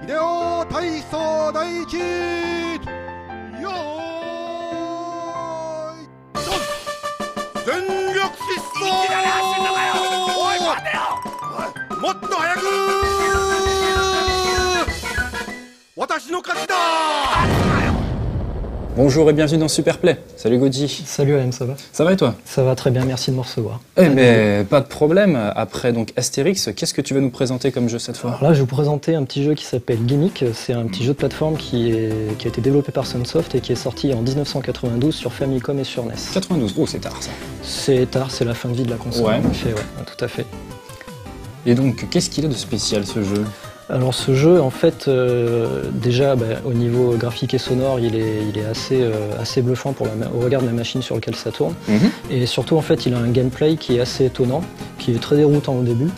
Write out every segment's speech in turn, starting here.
秀夫体操第一よーいドン全力疾走おい待てよもっと早く私の勝ちだ Bonjour et bienvenue dans Superplay. Salut Gauthier. Salut AM, ça va? Ça va et toi? Ça va très bien, merci de me recevoir. Eh ben, pas de problème. Après donc Astérix, qu'est-ce que tu vas nous présenter comme jeu cette fois? Alors là, je vais vous présenter un petit jeu qui s'appelle Gimmick. C'est un petit jeu de plateforme qui a été développé par Sunsoft et qui est sorti en 1992 sur Famicom et sur NES. 92, oh c'est tard ça. C'est tard, c'est la fin de vie de la console. Ouais. En effet, ouais, tout à fait. Et donc, qu'est-ce qu'il a de spécial ce jeu? Alors ce jeu, en fait, déjà au niveau graphique et sonore, il est assez bluffant au regard de la machine sur laquelle ça tourne. Et surtout, en fait, il a un gameplay qui est assez étonnant, qui est très déroutant au début,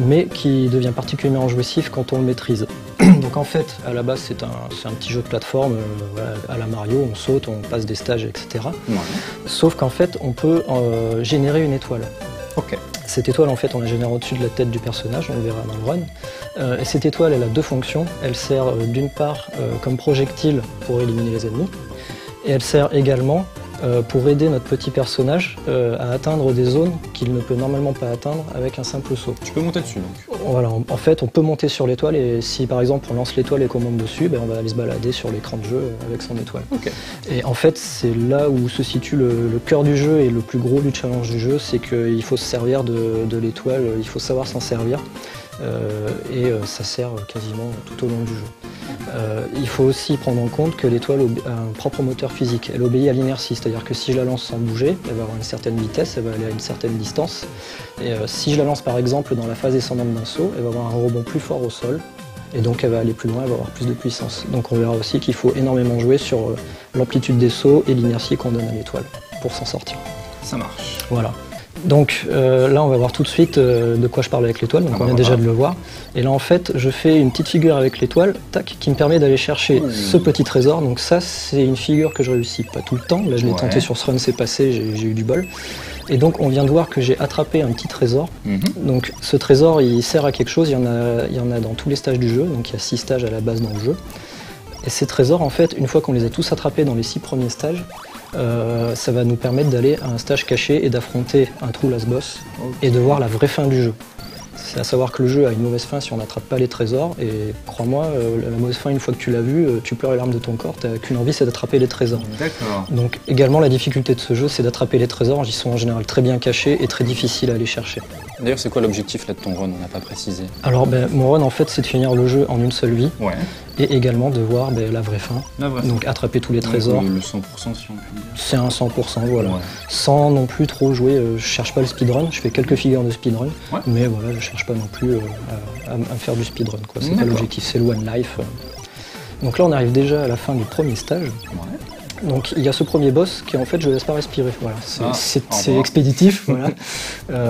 mais qui devient particulièrement jouissif quand on le maîtrise. Donc en fait, à la base, c'est un petit jeu de plateforme voilà, à la Mario, on saute, on passe des stages, etc. Sauf qu'en fait, on peut générer une étoile. Ok. Cette étoile, en fait, on la génère au-dessus de la tête du personnage, on le verra dans le run. Et cette étoile, elle a deux fonctions. Elle sert d'une part comme projectile pour éliminer les ennemis, et elle sert également pour aider notre petit personnage à atteindre des zones qu'il ne peut normalement pas atteindre avec un simple saut. Tu peux monter dessus donc? Voilà, en fait, on peut monter sur l'étoile et si par exemple on lance l'étoile et qu'on monte dessus, on va aller se balader sur l'écran de jeu avec son étoile. Okay. Et en fait, c'est là où se situe le cœur du jeu et le plus gros du challenge du jeu, c'est qu'il faut se servir de l'étoile, il faut savoir s'en servir. Ça sert quasiment tout au long du jeu. Il faut aussi prendre en compte que l'étoile a un propre moteur physique. Elle obéit à l'inertie, c'est-à-dire que si je la lance sans bouger, elle va avoir une certaine vitesse, elle va aller à une certaine distance. Et si je la lance par exemple dans la phase descendante d'un saut, elle va avoir un rebond plus fort au sol. Et donc elle va aller plus loin, elle va avoir plus de puissance. Donc on verra aussi qu'il faut énormément jouer sur l'amplitude des sauts et l'inertie qu'on donne à l'étoile pour s'en sortir. Ça marche. Voilà. Donc là on va voir tout de suite de quoi je parle avec l'étoile, donc on vient déjà de le voir. Et là en fait je fais une petite figure avec l'étoile, tac, qui me permet d'aller chercher ce petit trésor. Donc ça c'est une figure que je réussis pas tout le temps, là je l'ai tenté sur ce run, c'est passé, j'ai eu du bol. Et donc on vient de voir que j'ai attrapé un petit trésor. Donc ce trésor il sert à quelque chose, il y en a dans tous les stages du jeu, donc il y a 6 stages à la base dans le jeu. Et ces trésors en fait, une fois qu'on les a tous attrapés dans les 6 premiers stages, ça va nous permettre d'aller à un stage caché et d'affronter un true last boss et de voir la vraie fin du jeu. C'est à savoir que le jeu a une mauvaise fin si on n'attrape pas les trésors et crois-moi, la mauvaise fin une fois que tu l'as vu, tu pleures les larmes de ton corps, t'as qu'une envie c'est d'attraper les trésors. D'accord. Donc également la difficulté de ce jeu c'est d'attraper les trésors, ils sont en général très bien cachés et très difficiles à aller chercher. D'ailleurs c'est quoi l'objectif là de ton run, on n'a pas précisé? Alors mon run en fait c'est de finir le jeu en une seule vie. Et également de voir la vraie fin, donc attraper tous les trésors. Le 100% si on peut dire. C'est un 100%, voilà. Sans non plus trop jouer, je cherche pas le speedrun, je fais quelques figures de speedrun, mais voilà, je cherche pas non plus à faire du speedrun, quoi. C'est pas l'objectif, c'est le one life. Donc là on arrive déjà à la fin du premier stage. Donc il y a ce premier boss qui en fait je ne laisse pas respirer, voilà. C'est expéditif, voilà.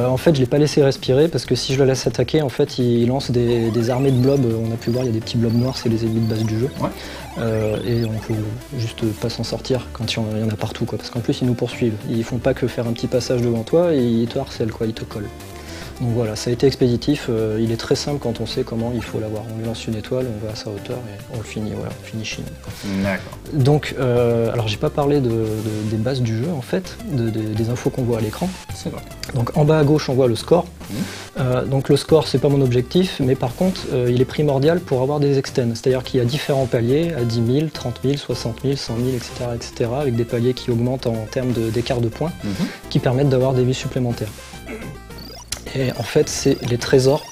En fait je l'ai pas laissé respirer parce que si je le laisse attaquer, en fait il lance des armées de blobs, on a pu voir il y a des petits blobs noirs, c'est les ennemis de base du jeu. Et on peut juste pas s'en sortir quand il y en a partout, quoi, parce qu'en plus ils nous poursuivent, ils font pas que faire un petit passage devant toi et ils te harcèlent, quoi, ils te collent. Donc voilà, ça a été expéditif, il est très simple quand on sait comment il faut l'avoir. On lui lance une étoile, on va à sa hauteur et on le finit, voilà, finishing. D'accord. Donc, alors j'ai pas parlé des bases du jeu en fait, des infos qu'on voit à l'écran. C'est vrai. Donc en bas à gauche on voit le score. Donc le score c'est pas mon objectif, mais par contre il est primordial pour avoir des extends. C'est-à-dire qu'il y a différents paliers à 10 000, 30 000, 60 000, 100 000, etc. avec des paliers qui augmentent en termes d'écart de points, qui permettent d'avoir des vies supplémentaires. Et en fait, c'est les trésors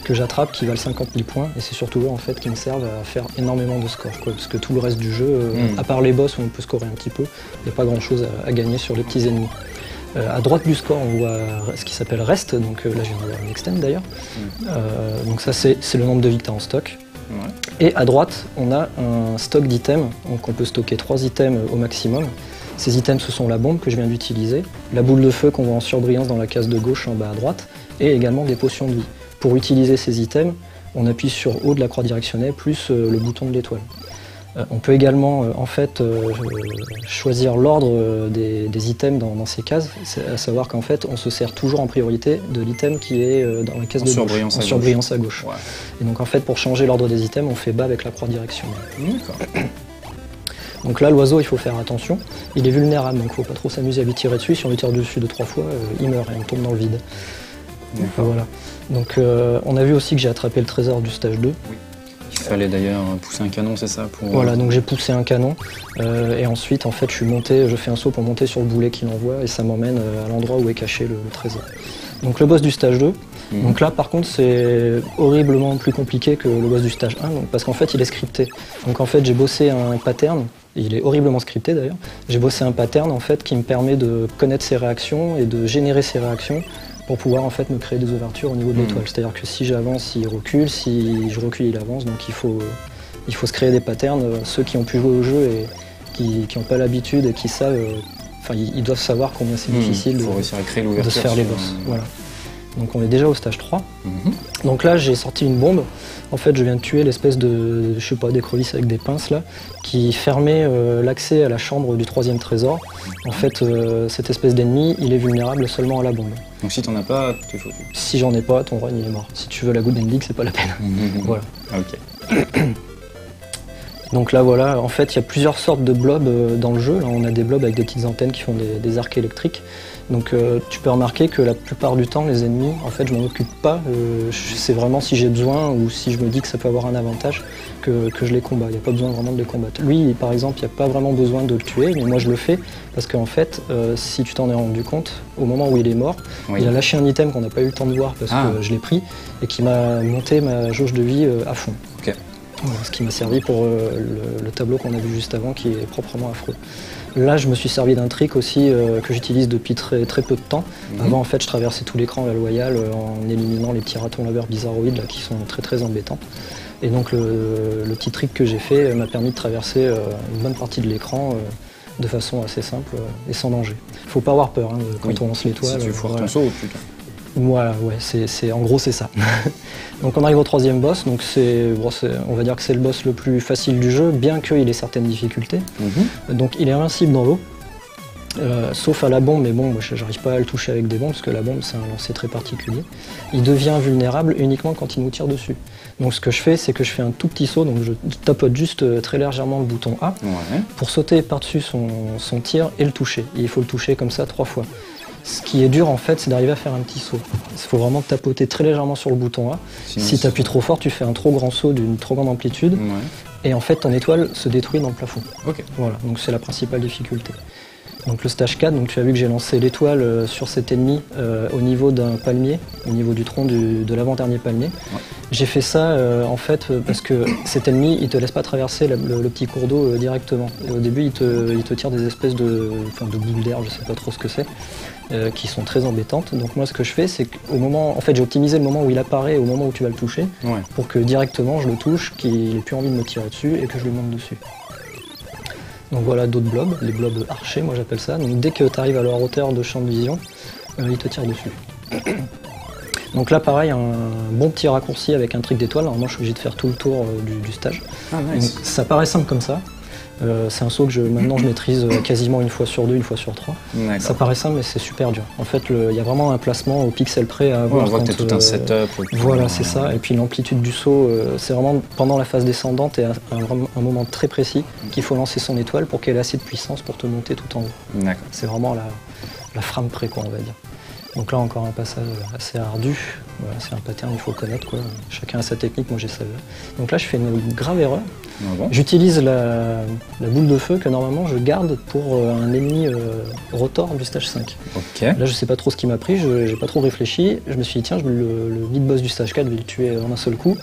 que j'attrape qui valent 50 000 points, et c'est surtout eux en fait qui me servent à faire énormément de scores, quoi, parce que tout le reste du jeu, à part les boss où on peut scorer un petit peu, il n'y a pas grand chose à gagner sur les petits ennemis. À droite du score, on voit ce qui s'appelle rest, donc là je viens d'avoir une extend d'ailleurs. Donc ça c'est le nombre de vies que tu as en stock. Et à droite, on a un stock d'items, donc on peut stocker 3 items au maximum. Ces items, ce sont la bombe que je viens d'utiliser, la boule de feu qu'on voit en surbrillance dans la case de gauche en bas à droite, et également des potions de vie. Pour utiliser ces items, on appuie sur haut de la croix directionnelle plus le bouton de l'étoile. On peut également en fait choisir l'ordre des items dans ces cases, à savoir qu'en fait on se sert toujours en priorité de l'item qui est dans la case de gauche, en surbrillance à gauche. Ouais. Et donc en fait pour changer l'ordre des items on fait bas avec la croix direction. D'accord. Donc là l'oiseau il faut faire attention, il est vulnérable donc il ne faut pas trop s'amuser à lui tirer dessus, si on lui tire dessus 2-3 fois il meurt et on tombe dans le vide. Voilà. Donc on a vu aussi que j'ai attrapé le trésor du stage 2. Oui. Il fallait d'ailleurs pousser un canon, c'est ça pour... Voilà, donc j'ai poussé un canon et ensuite en fait je fais un saut pour monter sur le boulet qui l'envoie et ça m'emmène à l'endroit où est caché le trésor. Donc le boss du stage 2, donc là par contre c'est horriblement plus compliqué que le boss du stage 1 donc, parce qu'en fait il est scripté. Donc en fait j'ai bossé un pattern, il est horriblement scripté d'ailleurs, j'ai bossé un pattern en fait qui me permet de connaître ses réactions et de générer ses réactions pour pouvoir en fait me créer des ouvertures au niveau de l'étoile. C'est-à-dire que si j'avance, il recule, si je recule, il avance. Donc il faut se créer des patterns. Ceux qui ont pu jouer au jeu et qui n'ont pas l'habitude et qui savent, ils doivent savoir combien c'est difficile de se faire les boss. Voilà. Donc on est déjà au stage 3. Donc là j'ai sorti une bombe. En fait je viens de tuer l'espèce de, je sais pas, d'écrevisse avec des pinces là, qui fermait l'accès à la chambre du 3e trésor. En fait cette espèce d'ennemi il est vulnérable seulement à la bombe. Donc si t'en as pas, t'es foutu. Si j'en ai pas, ton run il est mort. Si tu veux la good ending, c'est pas la peine. Voilà. Ok. Donc là voilà, en fait il y a plusieurs sortes de blobs dans le jeu. Là, on a des blobs avec des petites antennes qui font des arcs électriques. Donc tu peux remarquer que la plupart du temps les ennemis, en fait je m'en occupe pas. C'est vraiment si j'ai besoin ou si je me dis que ça peut avoir un avantage que je les combats. Il n'y a pas besoin vraiment de les combattre. Lui par exemple, il n'y a pas vraiment besoin de le tuer, mais moi je le fais parce qu'en fait, si tu t'en es rendu compte, au moment où il est mort, il a lâché un item qu'on n'a pas eu le temps de voir parce que je l'ai pris et qui m'a monté ma jauge de vie à fond. Okay. Voilà, ce qui m'a servi pour le tableau qu'on a vu juste avant qui est proprement affreux. Là, je me suis servi d'un trick aussi que j'utilise depuis très peu de temps. Avant, en fait, je traversais tout l'écran à la loyale en éliminant les petits ratons laveurs bizarroïdes là, qui sont très embêtants. Et donc, le petit trick que j'ai fait m'a permis de traverser une bonne partie de l'écran de façon assez simple et sans danger. Faut pas avoir peur hein, quand on lance l'étoile. Si tu foires ton saut, putain. Voilà, ouais, en gros c'est ça. Donc on arrive au 3e boss, donc on va dire que c'est le boss le plus facile du jeu, bien qu'il ait certaines difficultés. Donc il est invincible dans l'eau, sauf à la bombe, mais bon, moi j'arrive pas à le toucher avec des bombes, parce que la bombe c'est un lancer très particulier. Il devient vulnérable uniquement quand il nous tire dessus. Donc ce que je fais, c'est que je fais un tout petit saut, donc je tapote juste très légèrement le bouton A, pour sauter par-dessus son tir et le toucher. Et il faut le toucher comme ça 3 fois. Ce qui est dur en fait, c'est d'arriver à faire un petit saut. Il faut vraiment tapoter très légèrement sur le bouton A. Si tu appuies trop fort, tu fais un trop grand saut d'une trop grande amplitude. Et en fait, ton étoile se détruit dans le plafond. Voilà, donc c'est la principale difficulté. Donc le stage 4, donc tu as vu que j'ai lancé l'étoile sur cet ennemi au niveau d'un palmier, au niveau du tronc de l'avant-dernier palmier. J'ai fait ça en fait parce que cet ennemi il te laisse pas traverser le petit cours d'eau directement. Et au début il te tire des espèces de boules d'air, je sais pas trop ce que c'est, qui sont très embêtantes. Donc moi ce que je fais c'est qu'au moment, en fait j'ai optimisé le moment où il apparaît, au moment où tu vas le toucher, pour que directement je le touche, qu'il ait plus envie de me tirer dessus et que je lui monte dessus. Donc voilà d'autres blobs, les blobs archers moi j'appelle ça. Donc dès que tu arrives à leur hauteur de champ de vision, ils te tirent dessus. Donc là pareil, un bon petit raccourci avec un trick d'étoile. Normalement je suis obligé de faire tout le tour du stage. Donc, ça paraît simple comme ça. C'est un saut que maintenant je maîtrise quasiment une fois sur 2, une fois sur 3. Ça paraît simple mais c'est super dur. En fait il y a vraiment un placement au pixel près à avoir. On voit que t'as tout un setup. Voilà c'est ça. Et puis l'amplitude du saut, c'est vraiment pendant la phase descendante et un moment très précis qu'il faut lancer son étoile pour qu'elle ait assez de puissance pour te monter tout en haut. C'est vraiment la frame près quoi on va dire. Donc là encore un passage assez ardu, voilà, c'est un pattern il faut connaître quoi. Chacun a sa technique, moi j'ai celle-là. Donc là je fais une grave erreur. J'utilise la boule de feu que normalement je garde pour un ennemi rotor du stage 5. Là je sais pas trop ce qui m'a pris, j'ai pas trop réfléchi, je me suis dit tiens le mid-boss du stage 4 je vais le tuer en un seul coup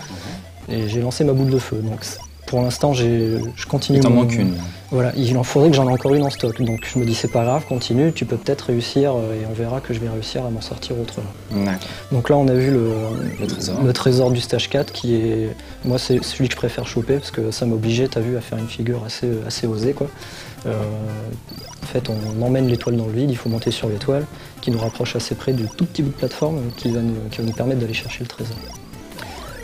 et j'ai lancé ma boule de feu. Donc pour l'instant je continue. Il t'en manque une. Voilà, il en faudrait que j'en ai encore une en stock. Donc je me dis c'est pas grave, continue, tu peux peut-être réussir et on verra que je vais réussir à m'en sortir autrement. Donc là on a vu le trésor du stage 4 qui est... Moi c'est celui que je préfère choper parce que ça m'obligeait, t'as vu, à faire une figure assez osée quoi. En fait on emmène l'étoile dans le vide, il faut monter sur l'étoile qui nous rapproche assez près du tout petit bout de plateforme qui va nous permettre d'aller chercher le trésor.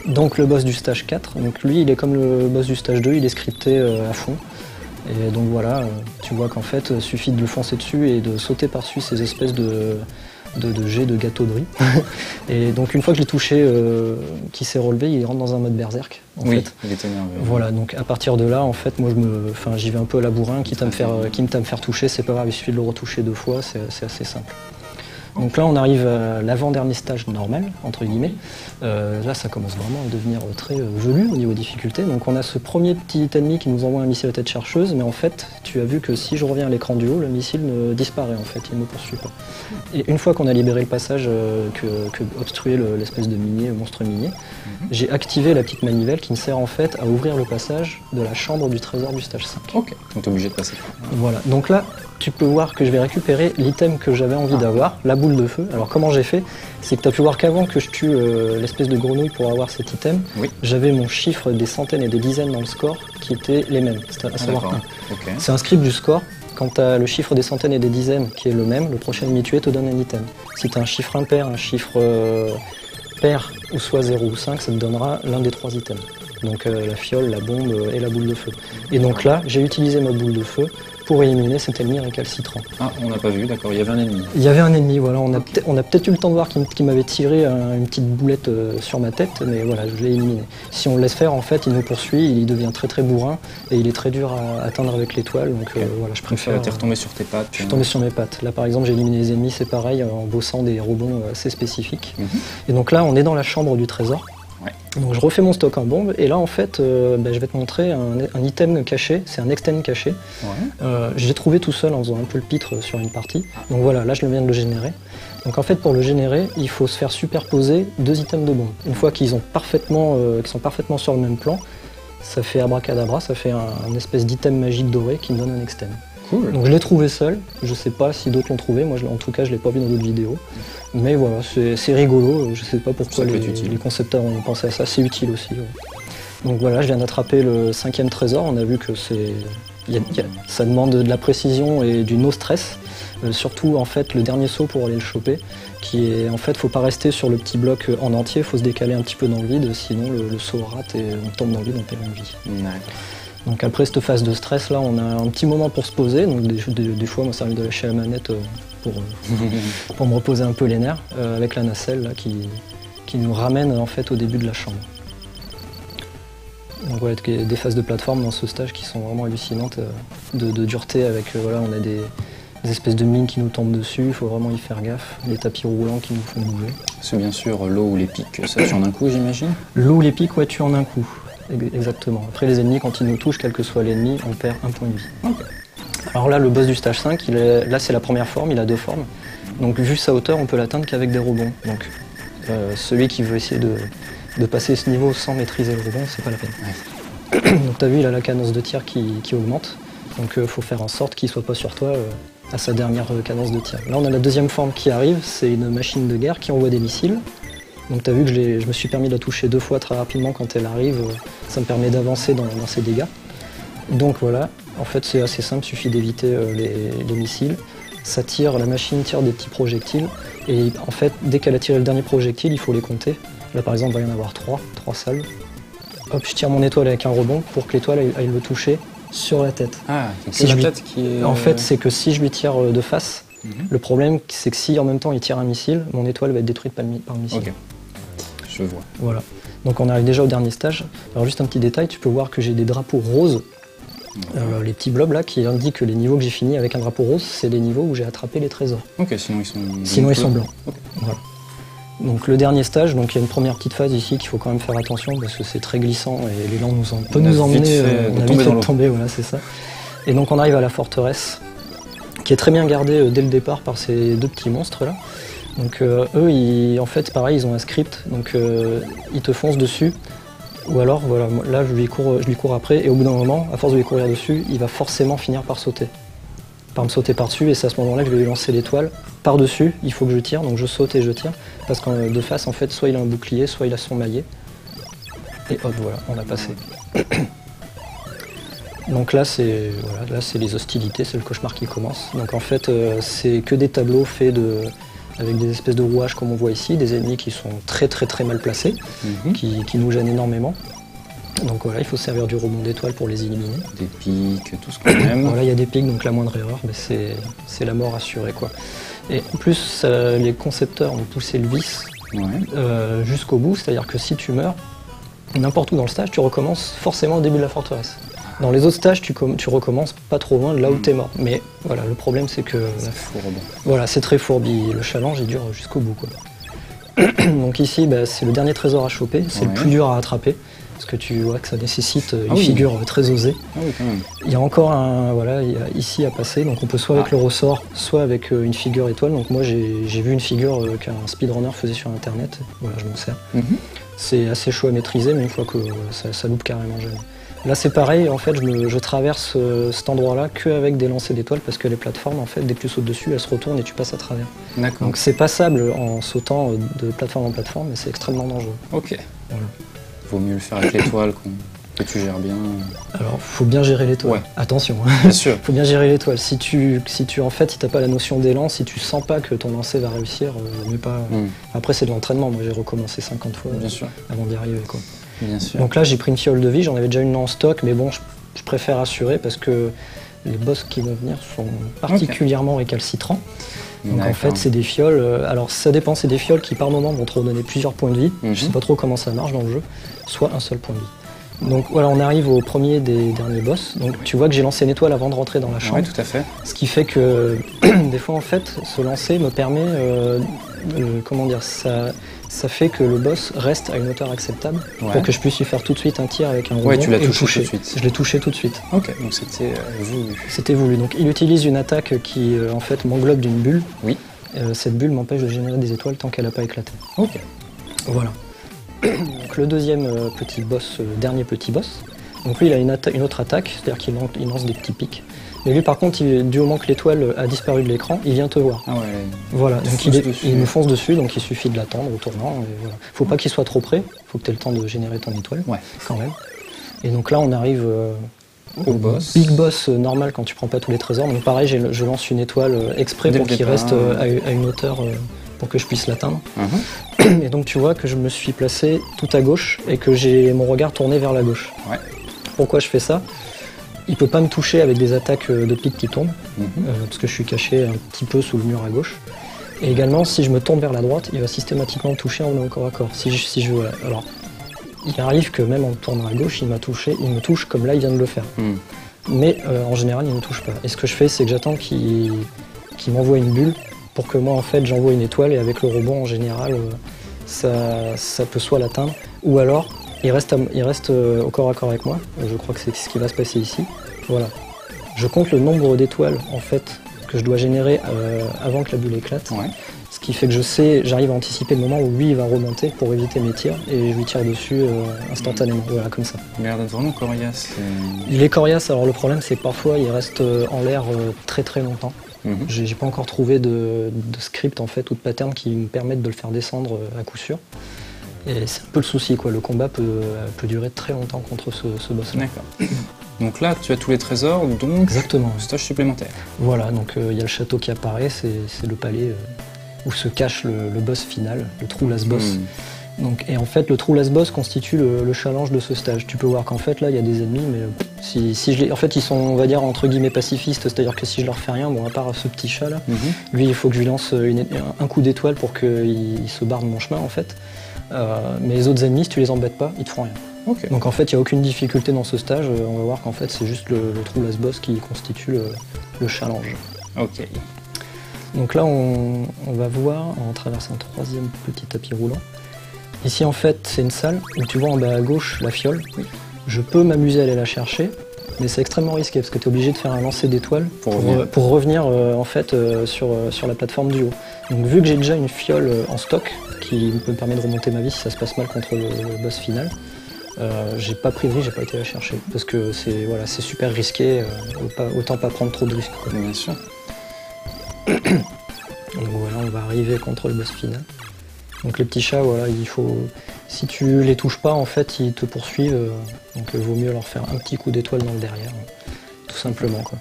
Donc le boss du stage 4, donc lui il est comme le boss du stage 2, il est scripté à fond. Et donc voilà, tu vois qu'en fait il suffit de le foncer dessus et de sauter par-dessus ces espèces de jets de gâteau de riz. Et donc une fois que je l'ai touché, qui s'est relevé, il rentre dans un mode berserk. Oui, fait. il est énervé. Voilà, donc à partir de là, en fait, moi j'y vais un peu à la bourrin, quitte à me faire toucher, c'est pas grave, il suffit de le retoucher 2 fois, c'est assez simple. Donc là, on arrive à l'avant-dernier stage normal, entre guillemets. Là, ça commence vraiment à devenir très velu au niveau difficulté. Donc on a ce premier petit ennemi qui nous envoie un missile à tête chercheuse, mais en fait, tu as vu que si je reviens à l'écran du haut, le missile disparaît en fait, il ne me poursuit pas. Et une fois qu'on a libéré le passage que obstruait l'espèce de monstre minier, j'ai activé la petite manivelle qui me sert en fait à ouvrir le passage de la chambre du trésor du stage 5. Ok, donc t'es obligé de passer. Voilà, donc là, tu peux voir que je vais récupérer l'item que j'avais envie d'avoir, la boule de feu. Alors comment j'ai fait? C'est que tu as pu voir qu'avant que je tue l'espèce de grenouille pour avoir cet item, Oui. j'avais mon chiffre des centaines et des dizaines dans le score qui étaient les mêmes, c'est à savoir 1. Ok. C'est un script du score. Quand tu as le chiffre des centaines et des dizaines qui est le même, le prochain ennemi tué te donne un item. Si tu as un chiffre impair, un chiffre pair, ou soit 0 ou 5, ça te donnera l'un des 3 items. Donc la fiole, la bombe et la boule de feu. Et donc là, j'ai utilisé ma boule de feu pour éliminer cet ennemi récalcitrant. Ah, on n'a pas vu, d'accord, il y avait un ennemi. Il y avait un ennemi, voilà, on a peut-être eu le temps de voir qu'il m'avait tiré une petite boulette sur ma tête, mais voilà, je l'ai éliminé. Si on le laisse faire, en fait, il nous poursuit, il devient très très bourrin, et il est très dur à atteindre avec l'étoile, donc voilà, je préfère... T'es retombé sur tes pattes. Je suis tombé sur mes pattes. Là, par exemple, j'ai éliminé les ennemis, c'est pareil, en bossant des rebonds assez spécifiques. Et donc là, on est dans la chambre du trésor. Ouais. Donc je refais mon stock en bombe et là en fait je vais te montrer un item caché, c'est un extend caché. Ouais. Je l'ai trouvé tout seul en faisant un peu le pitre sur une partie. Donc voilà, là je viens de le générer. Donc en fait pour le générer, il faut se faire superposer 2 items de bombe. Une fois qu'ils sont parfaitement sur le même plan, ça fait abracadabra, ça fait un espèce d'item magique doré qui me donne un extend. Cool. Donc je l'ai trouvé seul, je sais pas si d'autres l'ont trouvé, moi en tout cas je l'ai pas vu dans d'autres vidéos. Mais voilà, c'est rigolo, je sais pas pourquoi les concepteurs ont pensé à ça, c'est utile aussi. Ouais. Donc voilà, je viens d'attraper le 5e trésor, on a vu que ça demande de la précision et du no stress. Surtout en fait le dernier saut pour aller le choper, qui est en fait faut pas rester sur le petit bloc en entier, faut se décaler un petit peu dans le vide, sinon le saut rate et on tombe dans le vide, on perd une vie. Donc après cette phase de stress là, on a un petit moment pour se poser. Donc des fois, moi ça arrive de lâcher la manette pour me reposer un peu les nerfs avec la nacelle là, qui nous ramène en fait au début de la chambre. Donc voilà, des phases de plateforme dans ce stage qui sont vraiment hallucinantes de dureté avec voilà, on a des espèces de mines qui nous tombent dessus, il faut vraiment y faire gaffe, des tapis roulants qui nous font bouger. C'est bien sûr l'eau ou les pics, ça tue en un coup j'imagine. L'eau ou les pics, ouais, tue en un coup. Exactement. Après les ennemis, quand ils nous touchent, quel que soit l'ennemi, on perd un point de vie. Okay. Alors là, le boss du stage 5, là c'est la première forme, il a 2 formes. Donc vu sa hauteur, on peut l'atteindre qu'avec des rebonds. Donc celui qui veut essayer de passer ce niveau sans maîtriser le rebond, c'est pas la peine. Ouais. Donc tu as vu, il a la cadence de tir qui augmente. Donc faut faire en sorte qu'il soit pas sur toi à sa dernière cadence de tir. Là on a la 2e forme qui arrive, c'est une machine de guerre qui envoie des missiles. Donc tu as vu que je me suis permis de la toucher 2 fois très rapidement quand elle arrive, ça me permet d'avancer dans ses dégâts. Donc voilà, en fait c'est assez simple, il suffit d'éviter les missiles. Ça tire, la machine tire des petits projectiles, et en fait dès qu'elle a tiré le dernier projectile, il faut les compter. Là par exemple il va y en avoir 3 salves. Hop, je tire mon étoile avec un rebond pour que l'étoile aille le toucher sur la tête. Ah, c'est la tête qui est... En fait c'est que si je lui tire de face, le problème c'est que si en même temps il tire un missile, mon étoile va être détruite par le missile. Okay. Je vois. Voilà. Donc on arrive déjà au dernier stage. Alors juste un petit détail, tu peux voir que j'ai des drapeaux roses. Les petits blobs là qui indiquent que les niveaux que j'ai finis avec un drapeau rose, c'est les niveaux où j'ai attrapé les trésors. Ok, sinon ils sont blancs. Okay. Voilà. Donc le dernier stage, donc il y a une première petite phase ici qu'il faut quand même faire attention parce que c'est très glissant et l'élan peut nous emmener, on a vite fait de tomber, voilà c'est ça. Et donc on arrive à la forteresse qui est très bien gardée dès le départ par ces 2 petits monstres là. Donc eux, en fait, pareil, ils ont un script, donc ils te foncent dessus, ou alors, voilà, là, je lui cours après, et au bout d'un moment, à force de lui courir dessus, il va forcément finir par me sauter par-dessus, et c'est à ce moment-là que je vais lui lancer l'étoile. Par-dessus, il faut que je tire, donc je saute et je tire, parce qu'en de face, en fait, soit il a un bouclier, soit il a son maillet, et hop, voilà, on a passé. Donc là, c'est les hostilités, c'est le cauchemar qui commence. Donc en fait, c'est que des tableaux faits avec des espèces de rouages comme on voit ici, des ennemis qui sont très mal placés, qui nous gênent énormément. Donc voilà, il faut servir du rebond d'étoiles pour les éliminer. Des pics, tout ce qu'on aime. Voilà, il y a des pics, donc la moindre erreur, mais c'est la mort assurée, quoi. Et en plus, les concepteurs ont poussé le vice jusqu'au bout, c'est-à-dire que si tu meurs, n'importe où dans le stage, tu recommences forcément au début de la forteresse. Dans les autres stages, tu recommences pas trop loin de là où t'es mort. Mais voilà, le problème c'est que... C'est fourbe. Voilà, c'est très fourbi. Le challenge, il dure jusqu'au bout, quoi. Donc ici, c'est le dernier trésor à choper. C'est le plus dur à attraper. Parce que tu vois que ça nécessite une figure très osée. Ah oui, quand même. Il y a encore ici à passer. Donc on peut soit avec le ressort, soit avec une figure étoile. Donc moi, j'ai vu une figure qu'un speedrunner faisait sur Internet. Voilà, je m'en sers. C'est assez chaud à maîtriser, mais une fois que ça loupe carrément jamais. Là c'est pareil, en fait je traverse cet endroit-là qu'avec des lancers d'étoiles parce que les plateformes, en fait, dès que tu sautes dessus, elles se retournent et tu passes à travers. D'accord. Donc c'est passable en sautant de plateforme en plateforme, mais c'est extrêmement dangereux. Ok. Voilà. Vaut mieux le faire avec l'étoile que tu gères bien. Alors faut bien gérer l'étoile. Ouais. Attention. Bien sûr. Faut bien gérer l'étoile. Si t'as pas la notion d'élan, si tu sens pas que ton lancer va réussir, mais pas. Après c'est de l'entraînement. Moi j'ai recommencé 50 fois avant d'y arriver, quoi. Bien sûr. Donc là j'ai pris une fiole de vie, j'en avais déjà une en stock, mais bon je préfère assurer parce que les boss qui vont venir sont particulièrement récalcitrants. Donc en fait c'est des fioles, alors ça dépend, c'est des fioles qui par moment vont te redonner plusieurs points de vie, je sais pas trop comment ça marche dans le jeu, soit un seul point de vie. Donc voilà, on arrive au premier des derniers boss, donc tu vois que j'ai lancé une étoile avant de rentrer dans la chambre. Oui, tout à fait. Ce qui fait que des fois en fait ce lancer me permet, comment dire, ça fait que le boss reste à une hauteur acceptable pour que je puisse lui faire tout de suite un tir avec un rebond. Ouais, tu l'as touché tout de suite. Je l'ai touché tout de suite. Ok, donc c'était voulu. C'était voulu. Donc il utilise une attaque qui en fait m'englobe d'une bulle. Oui. Cette bulle m'empêche de générer des étoiles tant qu'elle n'a pas éclaté. Ok. Voilà. Donc le deuxième petit boss, dernier petit boss. Donc lui il a une autre attaque, c'est-à-dire qu'il lance des petits pics. Mais lui par contre, du moment que l'étoile a disparu de l'écran, il vient te voir. Ah ouais. Voilà, donc il me fonce dessus, donc il suffit de l'attendre au tournant. Et voilà. Faut pas qu'il soit trop près, faut que tu aies le temps de générer ton étoile, quand même. Et donc là on arrive au boss. Big boss normal quand tu prends pas tous les trésors. Donc pareil, je lance une étoile exprès pour qu'il reste à une hauteur pour que je puisse l'atteindre. Et donc tu vois que je me suis placé tout à gauche et que j'ai mon regard tourné vers la gauche. Pourquoi je fais ça ? Il peut pas me toucher avec des attaques de pique qui tombent, parce que je suis caché un petit peu sous le mur à gauche. Et également, si je me tourne vers la droite, il va systématiquement me toucher en corps à corps. Alors, il arrive que même en me tournant à gauche, il me touche comme là il vient de le faire. Mais en général, il ne me touche pas. Et ce que je fais, c'est que j'attends qu'il m'envoie une bulle pour que moi, en fait, j'envoie une étoile et avec le rebond, en général, ça peut soit l'atteindre, ou alors il reste au corps à corps avec moi. Je crois que c'est ce qui va se passer ici. Voilà. Je compte le nombre d'étoiles en fait que je dois générer avant que la bulle éclate. Ce qui fait que j'arrive à anticiper le moment où lui il va remonter pour éviter mes tirs et je lui tire dessus instantanément. Voilà, comme ça. Il a l'air d'être vraiment coriace. Il est coriace, alors le problème c'est que parfois il reste en l'air très longtemps. J'ai pas encore trouvé de script en fait ou de pattern qui me permettent de le faire descendre à coup sûr. Et c'est un peu le souci, quoi. Le combat peut durer très longtemps contre ce boss-là. D'accord. Donc là, tu as tous les trésors, donc exactement. Stage supplémentaire. Voilà, donc il y a le château qui apparaît, c'est le palais où se cache le boss final, le True Last Boss. Donc, et en fait, le True Last Boss constitue le challenge de ce stage. Tu peux voir qu'en fait, là, il y a des ennemis, mais en fait, ils sont, on va dire, entre guillemets pacifistes, c'est-à-dire que si je leur fais rien, bon, à part ce petit chat-là, lui, il faut que je lui lance un coup d'étoile pour qu'il se barre de mon chemin, en fait. Mais les autres ennemis, si tu les embêtes pas, ils te font rien. Donc en fait, il n'y a aucune difficulté dans ce stage. On va voir qu'en fait, c'est juste le True Last Boss qui constitue le challenge. Ok. Donc là, on va voir, en traversant un troisième petit tapis roulant. Ici, en fait, c'est une salle où tu vois en bas à gauche la fiole. Je peux m'amuser à aller la chercher, mais c'est extrêmement risqué parce que tu es obligé de faire un lancer d'étoiles pour revenir en fait, sur la plateforme du haut. Donc vu que j'ai déjà une fiole en stock, qui me permet de remonter ma vie si ça se passe mal contre le boss final, j'ai pas pris de risque, j'ai pas été la chercher parce que c'est super risqué, autant pas prendre trop de risques. Bien sûr. Donc voilà, on va arriver contre le boss final. Donc les petits chats, voilà, si tu les touches pas, en fait, ils te poursuivent, donc il vaut mieux leur faire un petit coup d'étoile dans le derrière, tout simplement, quoi.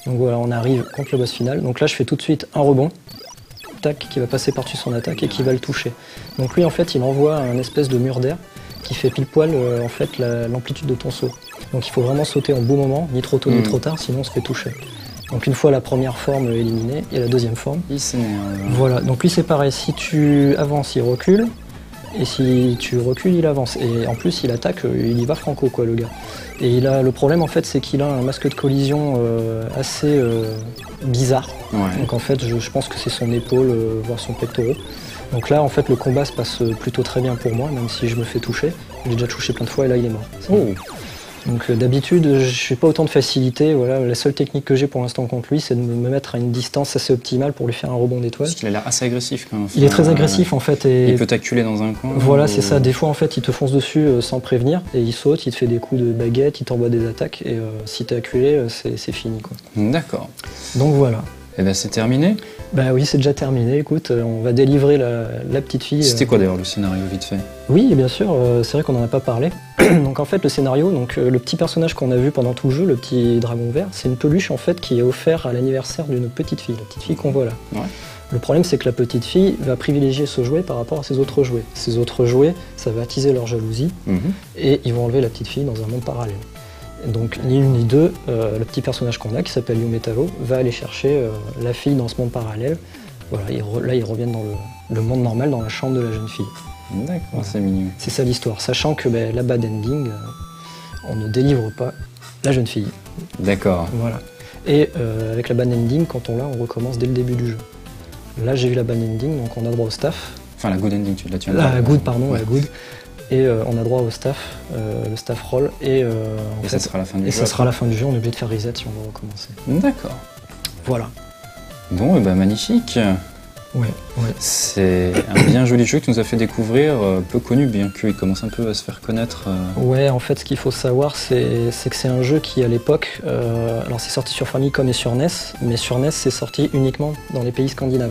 Donc voilà, on arrive contre le boss final. Donc là, je fais tout de suite un rebond. tac, qui va passer par-dessus son attaque et qui va le toucher. Donc lui, en fait, il envoie un espèce de mur d'air qui fait pile poil en fait l'amplitude de ton saut. Donc il faut vraiment sauter en bon moment, ni trop tôt ni trop tard, sinon on se fait toucher. Donc une fois la première forme éliminée, il y a la deuxième forme. Voilà, donc lui c'est pareil, si tu avances, il recule, et si tu recules, il avance. Et en plus, il attaque, il y va franco, quoi, le gars. Et le problème, en fait, c'est qu'il a un masque de collision assez bizarre. Ouais. Donc en fait, je pense que c'est son épaule, voire son pectoral. Donc là, en fait, le combat se passe plutôt très bien pour moi, même si je me fais toucher. Je l'ai déjà touché plein de fois et là, il est mort. Oh. Donc d'habitude, je n'ai pas autant de facilité. Voilà, la seule technique que j'ai pour l'instant contre lui, c'est de me mettre à une distance assez optimale pour lui faire un rebond d'étoile. Parce qu'il a l'air assez agressif quand même. Il est très agressif en fait. Et il peut t'acculer dans un coin. Voilà, c'est ça. Des fois, en fait, il te fonce dessus sans prévenir et il saute, il te fait des coups de baguette, il t'envoie des attaques et si t'es acculé, c'est fini, quoi. D'accord. Donc voilà. Et ben c'est terminé. Bah oui, c'est déjà terminé. Écoute, on va délivrer la petite fille. C'était quoi d'ailleurs le scénario vite fait? Oui, bien sûr, c'est vrai qu'on n'en a pas parlé. Donc en fait, le scénario, le petit personnage qu'on a vu pendant tout le jeu, le petit dragon vert, c'est une peluche en fait qui est offerte à l'anniversaire d'une petite fille, la petite fille qu'on voit là. Ouais. Le problème, c'est que la petite fille va privilégier ce jouet par rapport à ses autres jouets. Ces autres jouets, ça va attiser leur jalousie et ils vont enlever la petite fille dans un monde parallèle. Donc ni une ni deux, le petit personnage qu'on a, qui s'appelle Yumetaro, va aller chercher la fille dans ce monde parallèle. Voilà, là ils reviennent dans le monde normal, dans la chambre de la jeune fille. D'accord, voilà. C'est mignon. C'est ça l'histoire, sachant que la bad ending, on ne délivre pas la jeune fille. D'accord. Voilà. Et avec la bad ending, quand on l'a, on recommence dès le début du jeu. Là j'ai eu la bad ending, donc on a droit au staff. Enfin la good ending, tu l'as La good, pardon, ouais. La good. Et on a droit au staff, le staff roll, et ça sera la fin du jeu. Et ça sera la fin du jeu, on est obligé de faire reset si on veut recommencer. D'accord. Voilà. Bon, et ben magnifique. Ouais. C'est un bien joli jeu que tu nous as fait découvrir, peu connu, bien qu'il commence un peu à se faire connaître. Ouais, en fait, ce qu'il faut savoir, c'est que c'est un jeu qui, à l'époque, alors c'est sorti sur Famicom et sur NES, mais sur NES, c'est sorti uniquement dans les pays scandinaves.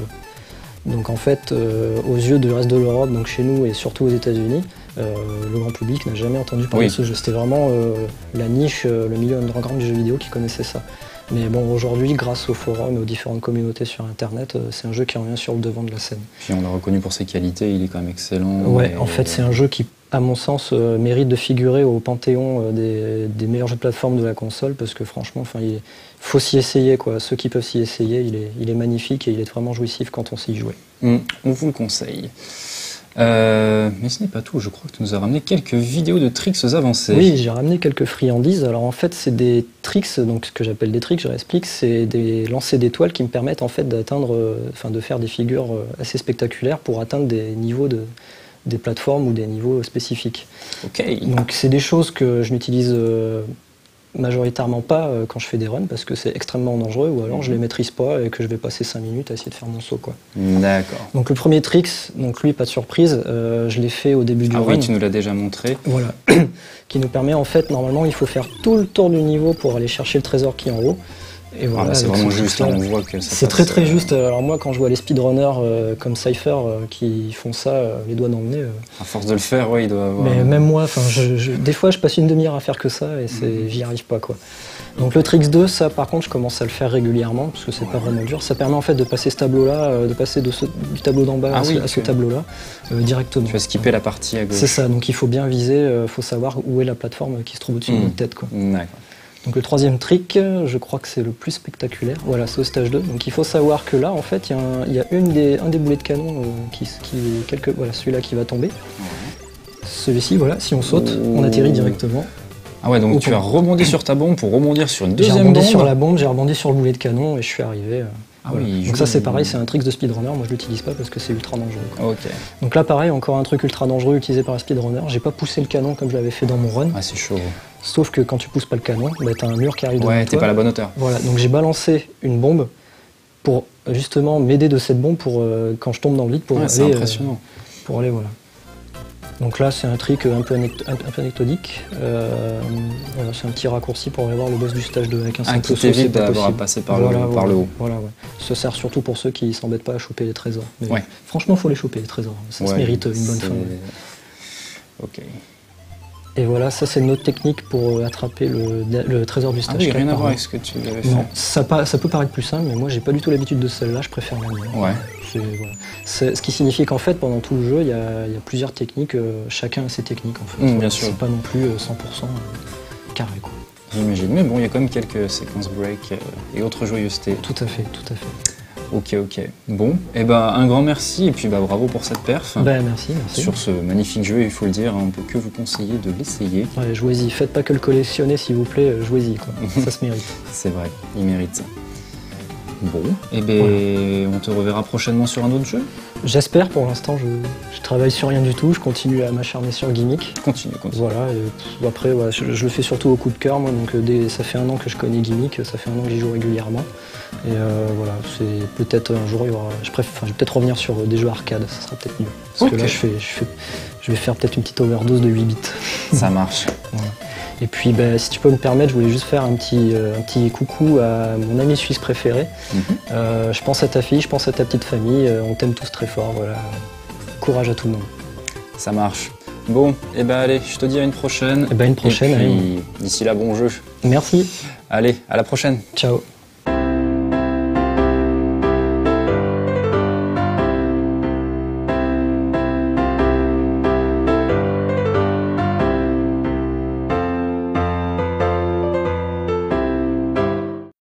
Donc en fait, aux yeux du reste de l'Europe, donc chez nous et surtout aux États-Unis, le grand public n'a jamais entendu parler de ce jeu. C'était vraiment la niche, le milieu underground du jeu vidéo qui connaissait ça. Mais bon, aujourd'hui, grâce aux forums et aux différentes communautés sur Internet, c'est un jeu qui revient sur le devant de la scène. Puis on l'a reconnu pour ses qualités, il est quand même excellent. Ouais, en fait, c'est un jeu qui, à mon sens, mérite de figurer au panthéon des meilleurs jeux de plateforme de la console, parce que franchement, il faut s'y essayer, quoi. Ceux qui peuvent s'y essayer, il est magnifique et il est vraiment jouissif quand on sait y jouer. On vous le conseille. Mais ce n'est pas tout, je crois que tu nous as ramené quelques vidéos de tricks avancés. Oui, j'ai ramené quelques friandises. Alors en fait, c'est des tricks, donc ce que j'appelle des tricks, je réexplique, c'est des lancers d'étoiles qui me permettent en fait de faire des figures assez spectaculaires pour atteindre des niveaux des plateformes ou des niveaux spécifiques. Ok. Donc c'est des choses que je n'utilise majoritairement pas quand je fais des runs parce que c'est extrêmement dangereux ou alors je les maîtrise pas et que je vais passer 5 minutes à essayer de faire mon saut, quoi. D'accord. Donc le premier trick, donc lui pas de surprise, je l'ai fait au début du run. Ah oui, tu nous l'as déjà montré. Voilà. Qui nous permet en fait, normalement il faut faire tout le tour du niveau pour aller chercher le trésor qui est en haut. Et voilà, c'est vraiment juste, on voit que ça c'est très juste. Alors moi quand je vois les speedrunners comme Cypher qui font ça les doigts dans le nez. À force de le faire, ouais, il doit avoir... Mais même moi, des fois je passe une demi-heure à faire que ça et j'y arrive pas, quoi. Donc le Tricks 2, ça par contre je commence à le faire régulièrement parce que c'est pas vraiment dur. Ça permet en fait de passer ce tableau-là, de passer du tableau d'en bas à ce tableau-là directement. Tu vas skipper la partie à gauche. C'est ça, donc il faut bien viser, faut savoir où est la plateforme qui se trouve au-dessus de notre tête, quoi. D'accord. Donc le troisième trick, je crois que c'est le plus spectaculaire. Voilà, c'est au stage 2. Donc il faut savoir que là, en fait, il y a un des boulets de canon voilà, celui-là qui va tomber. Celui-ci, voilà, si on saute, on atterrit directement. Ah ouais, donc tu as rebondi sur ta bombe pour rebondir sur une deuxième bombe. J'ai rebondi sur la bombe, j'ai rebondi sur le boulet de canon et je suis arrivé. Voilà. Oui, donc ça c'est pareil, c'est un trick de speedrunner, moi je l'utilise pas parce que c'est ultra dangereux, quoi. Okay. Donc là pareil, encore un truc ultra dangereux utilisé par un speedrunner. J'ai pas poussé le canon comme je l'avais fait dans mon run. Ah c'est chaud. Sauf que quand tu pousses pas le canon, t'as un mur qui arrive devant toi. Ouais, t'es pas à la bonne hauteur. Voilà, donc j'ai balancé une bombe pour justement m'aider de cette bombe pour quand je tombe dans le vide pour c'est impressionnant. Pour aller, voilà. Donc là c'est un trick un peu anecdotique. Voilà, c'est un petit raccourci pour aller voir le boss du stage 2 avec un simple saut. Qui t'évite d'avoir à passer par le haut. Voilà, ouais. Ça sert surtout pour ceux qui s'embêtent pas à choper les trésors. Mais franchement, faut les choper les trésors. Ça se mérite une bonne fin. Ok. Et voilà, ça c'est une autre technique pour attraper le trésor du Ah stage oui, 4. rien à par voir an. avec ce que tu avais fait. Non, ça peut paraître plus simple, mais moi j'ai pas du tout l'habitude de celle-là, je préfère la mienne. Ouais. Voilà. Ce qui signifie qu'en fait, pendant tout le jeu, il y a plusieurs techniques, chacun a ses techniques en fait. Bien sûr. C'est pas non plus 100% carré quoi. J'imagine. Mais bon, il y a quand même quelques séquences break et autres joyeusetés. Tout à fait, tout à fait. Ok. Bon, et un grand merci et puis bravo pour cette perf. Ben merci. Sur ce magnifique jeu, il faut le dire, on ne peut que vous conseiller de l'essayer. Ouais, jouez-y, faites pas que le collectionner s'il vous plaît, jouez-y quoi. Ça se mérite. C'est vrai, il mérite ça. Bon, on te reverra prochainement sur un autre jeu. J'espère, pour l'instant je travaille sur rien du tout, je continue à m'acharner sur Gimmick. Continue. Voilà, et après voilà, je le fais surtout au coup de cœur moi, donc ça fait 1 an que je connais Gimmick, ça fait 1 an que j'y joue régulièrement. Et voilà, c'est peut-être un jour, je vais peut-être revenir sur des jeux arcade, ça sera peut-être mieux. Parce que là je vais faire peut-être une petite overdose de 8 bits. Ça marche. Voilà. Et puis si tu peux me permettre, je voulais juste faire un petit coucou à mon ami suisse préféré. Je pense à ta fille, je pense à ta petite famille, on t'aime tous très fort, voilà. Courage à tout le monde. Ça marche. Bon, allez, je te dis à une prochaine. Une prochaine. Et puis, d'ici là, bon jeu. Merci. Allez, à la prochaine. Ciao.